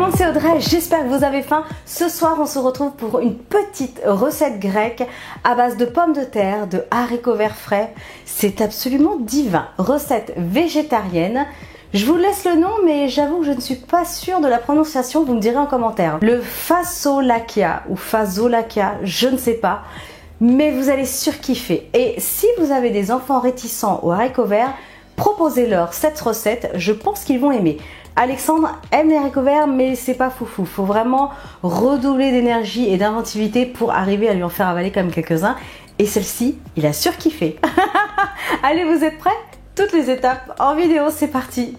monde, c'est Audrey, j'espère que vous avez faim. Ce soir, on se retrouve pour une petite recette grecque à base de pommes de terre, de haricots verts frais. C'est absolument divin. Recette végétarienne. Je vous laisse le nom, mais j'avoue que je ne suis pas sûre de la prononciation, vous me direz en commentaire. Le fasolakia ou fasolakia, je ne sais pas, mais vous allez surkiffer. Et si vous avez des enfants réticents aux haricots verts, proposez-leur cette recette, je pense qu'ils vont aimer. Alexandre aime les haricots verts, mais c'est pas foufou. Il faut vraiment redoubler d'énergie et d'inventivité pour arriver à lui en faire avaler comme quelques-uns. Et celle-ci, il a surkiffé. Allez, vous êtes prêts? Toutes les étapes en vidéo, c'est parti.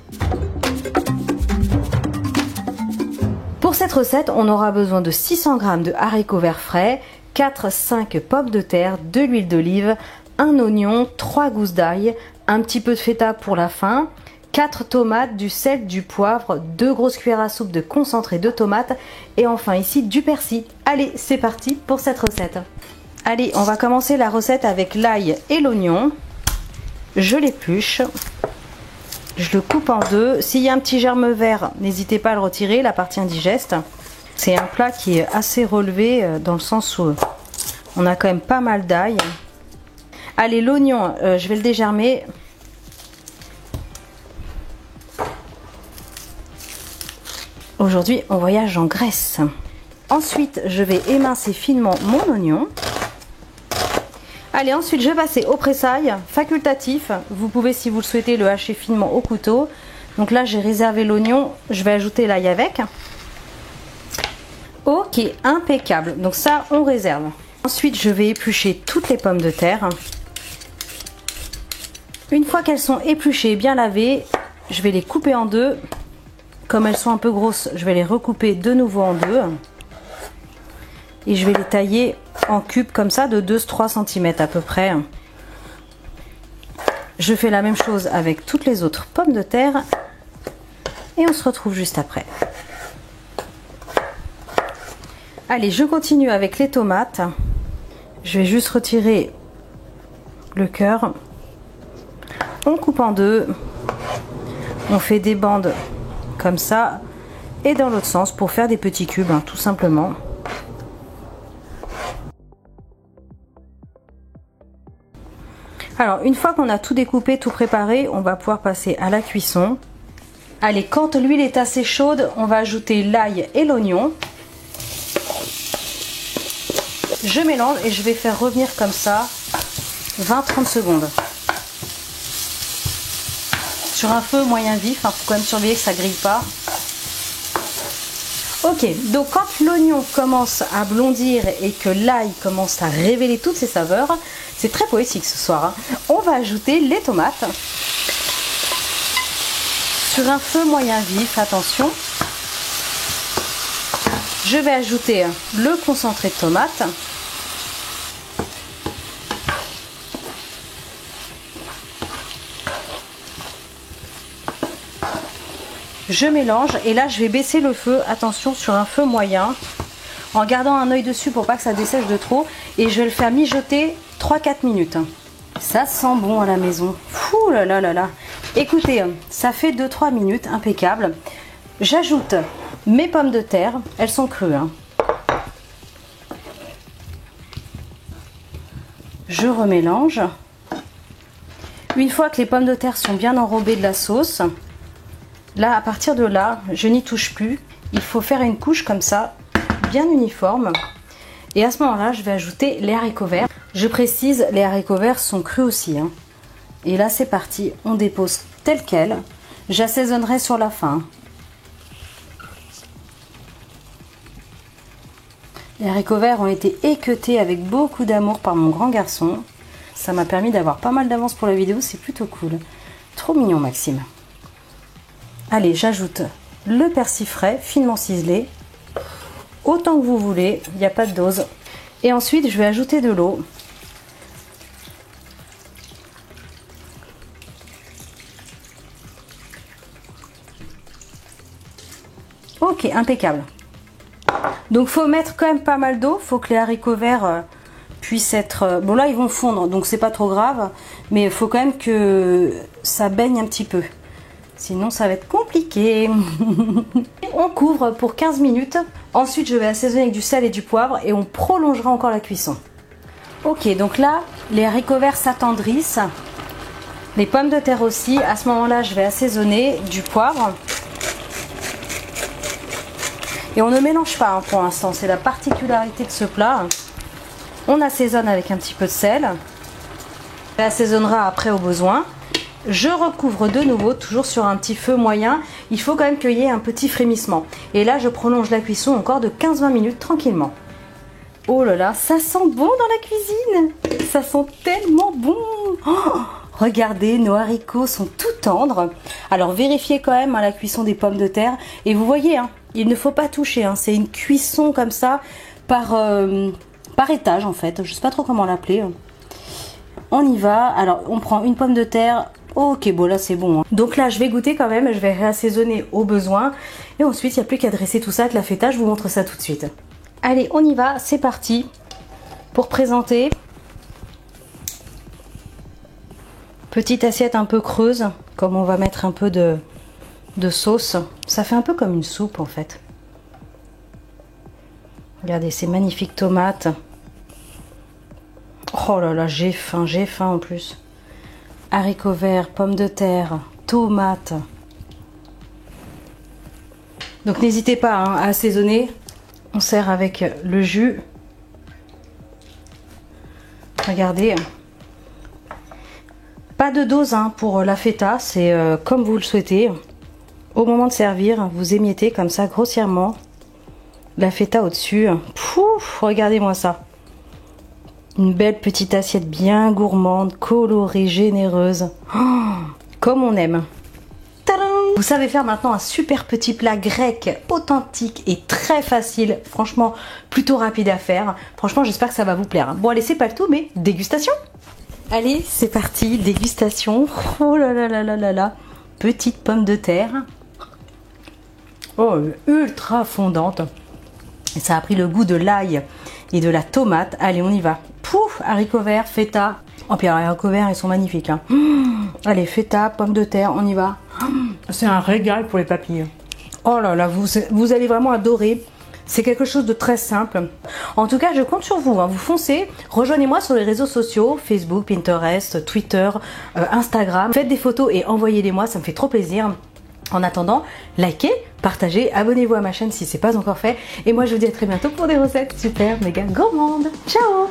Pour cette recette, on aura besoin de 600 g de haricots verts frais, 4-5 pommes de terre, de l'huile d'olive, un oignon, 3 gousses d'ail, un petit peu de feta pour la fin, 4 tomates, du sel, du poivre, 2 grosses cuillères à soupe de concentré de tomates et enfin ici du persil. Allez, c'est parti pour cette recette. Allez, on va commencer la recette avec l'ail et l'oignon. Je l'épluche, je le coupe en deux. S'il y a un petit germe vert, n'hésitez pas à le retirer, la partie indigeste. C'est un plat qui est assez relevé dans le sens où on a quand même pas mal d'ail. Allez, l'oignon, je vais le dégermer. Aujourd'hui, on voyage en Grèce. Ensuite, je vais émincer finement mon oignon. Allez, ensuite, je vais passer au pressail, facultatif. Vous pouvez, si vous le souhaitez, le hacher finement au couteau. Donc là, j'ai réservé l'oignon. Je vais ajouter l'ail avec. Ok, impeccable. Donc ça, on réserve. Ensuite, je vais éplucher toutes les pommes de terre. Une fois qu'elles sont épluchées et bien lavées, je vais les couper en deux. Comme elles sont un peu grosses, je vais les recouper de nouveau en deux. Et je vais les tailler en cubes comme ça de 2-3 cm à peu près. Je fais la même chose avec toutes les autres pommes de terre. Et on se retrouve juste après. Allez, je continue avec les tomates. Je vais juste retirer le cœur. On coupe en deux. On fait des bandes comme ça et dans l'autre sens pour faire des petits cubes, hein, tout simplement. Alors une fois qu'on a tout découpé, tout préparé, on va pouvoir passer à la cuisson. Allez, quand l'huile est assez chaude, on va ajouter l'ail et l'oignon. Je mélange et je vais faire revenir comme ça 20-30 secondes. Sur un feu moyen vif, il faut quand même surveiller que ça ne grille pas. Ok, donc quand l'oignon commence à blondir et que l'ail commence à révéler toutes ses saveurs, c'est très poétique ce soir, hein, on va ajouter les tomates. Sur un feu moyen vif, attention. Je vais ajouter le concentré de tomate. Je mélange et là je vais baisser le feu, attention, sur un feu moyen, en gardant un œil dessus pour pas que ça dessèche de trop, et je vais le faire mijoter 3-4 minutes. Ça sent bon à la maison. Fou là là là là. Écoutez, ça fait 2-3 minutes, impeccable. J'ajoute mes pommes de terre, elles sont crues, hein. Je remélange. Une fois que les pommes de terre sont bien enrobées de la sauce, là, à partir de là, je n'y touche plus. Il faut faire une couche comme ça, bien uniforme. Et à ce moment-là, je vais ajouter les haricots verts. Je précise, les haricots verts sont crus aussi, hein. Et là, c'est parti. On dépose tel quel. J'assaisonnerai sur la fin. Les haricots verts ont été équeutés avec beaucoup d'amour par mon grand garçon. Ça m'a permis d'avoir pas mal d'avance pour la vidéo. C'est plutôt cool. Trop mignon, Maxime. Allez, j'ajoute le persil frais, finement ciselé, autant que vous voulez, il n'y a pas de dose. Et ensuite, je vais ajouter de l'eau. Ok, impeccable. Donc, faut mettre quand même pas mal d'eau, faut que les haricots verts puissent être... Bon, là, ils vont fondre, donc c'est pas trop grave, mais il faut quand même que ça baigne un petit peu. Sinon ça va être compliqué. On couvre pour 15 minutes. Ensuite je vais assaisonner avec du sel et du poivre et on prolongera encore la cuisson. Ok, donc là les haricots verts s'attendrissent. Les pommes de terre aussi. À ce moment-là je vais assaisonner du poivre. Et on ne mélange pas hein, pour l'instant, c'est la particularité de ce plat. On assaisonne avec un petit peu de sel. On assaisonnera après au besoin. Je recouvre de nouveau, toujours sur un petit feu moyen. Il faut quand même qu'il y ait un petit frémissement. Et là, je prolonge la cuisson encore de 15-20 minutes tranquillement. Oh là là, ça sent bon dans la cuisine. Ça sent tellement bon. Oh, regardez, nos haricots sont tout tendres. Alors, vérifiez quand même hein, la cuisson des pommes de terre. Et vous voyez, hein, il ne faut pas toucher. Hein, c'est une cuisson comme ça par étage en fait. Je ne sais pas trop comment l'appeler. On y va. Alors, on prend une pomme de terre. Ok, bon là c'est bon. Hein. Donc là je vais goûter quand même, je vais réassaisonner au besoin. Et ensuite il n'y a plus qu'à dresser tout ça avec la feta, je vous montre ça tout de suite. Allez, on y va, c'est parti. Pour présenter. Petite assiette un peu creuse, comme on va mettre un peu de sauce. Ça fait un peu comme une soupe en fait. Regardez, ces magnifiques tomates. Oh là là, j'ai faim en plus. Haricots verts, pommes de terre, tomates. Donc n'hésitez pas hein, à assaisonner. On sert avec le jus. Regardez. Pas de dose hein, pour la feta, c'est comme vous le souhaitez. Au moment de servir, vous émiettez comme ça grossièrement la feta au-dessus. Pouf, regardez-moi ça. Une belle petite assiette bien gourmande, colorée, généreuse. Oh, comme on aime. Tadam! Vous savez faire maintenant un super petit plat grec, authentique et très facile. Franchement, plutôt rapide à faire. Franchement, j'espère que ça va vous plaire. Bon, allez, c'est pas le tout, mais dégustation! Allez, c'est parti, dégustation. Oh là là là là là là. Petite pomme de terre. Oh, ultra fondante. Et ça a pris le goût de l'ail et de la tomate. Allez, on y va. Pouf, haricots verts, feta. Oh, puis les haricots verts, ils sont magnifiques. Hein. Allez, feta, pommes de terre, on y va. C'est un régal pour les papilles. Oh là là, vous allez vraiment adorer. C'est quelque chose de très simple. En tout cas, je compte sur vous. Hein. Vous foncez. Rejoignez-moi sur les réseaux sociaux. Facebook, Pinterest, Twitter, Instagram. Faites des photos et envoyez-les-moi. Ça me fait trop plaisir. En attendant, likez, partagez, abonnez-vous à ma chaîne si ce n'est pas encore fait. Et moi, je vous dis à très bientôt pour des recettes super méga gourmandes. Ciao!